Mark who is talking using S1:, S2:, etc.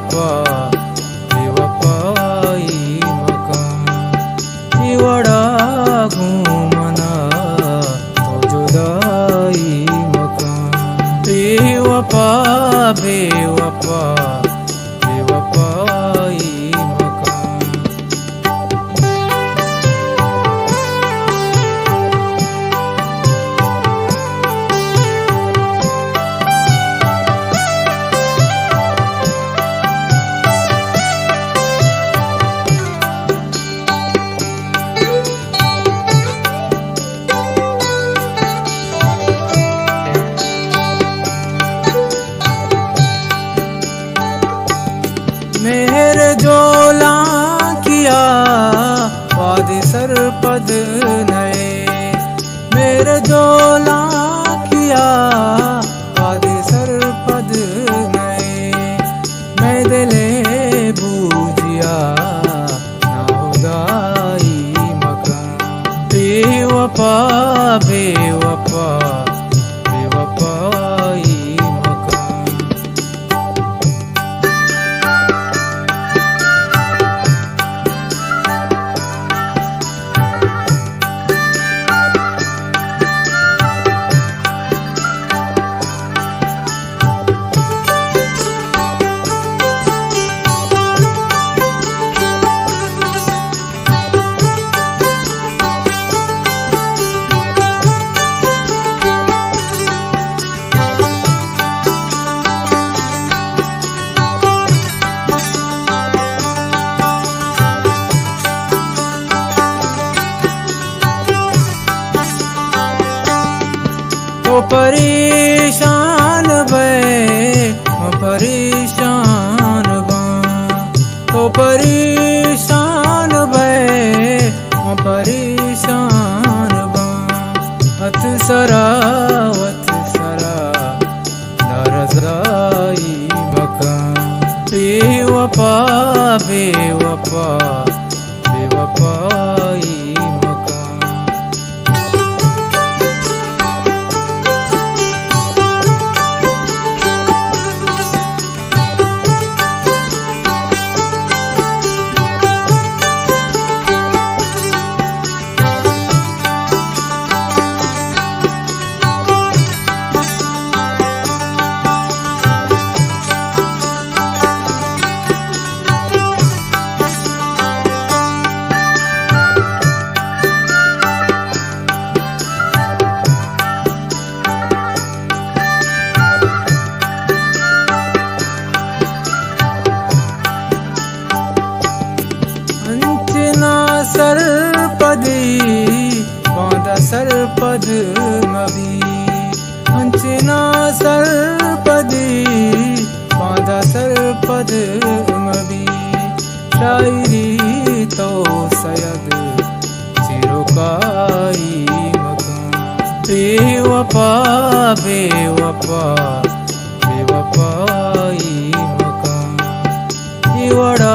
S1: बेवफा बेवफाई मकान इवड़ा घूमना तो जुदाई मकान बेवफा बेवफा बेवफाई मकान। मेरे जोला किया वादे सरपद नए मेरे जोला किया वादे सरपद नए मैं दिले बूझिया नाउदाई मकान बेवफा बेवफा बेवफाई मकान। तो परेशान बा तो परेशान बा अत सरा नरजाई मकान बेवफा बेवफा बेवफाई मकान। सरपदी बांधा सरपद मबी अंचना सरपदी बांधा सरपद मबी शायरी तो सयद चिरुकाई मकान बेवफा बेवफा बेवफाई मकान इवड़ा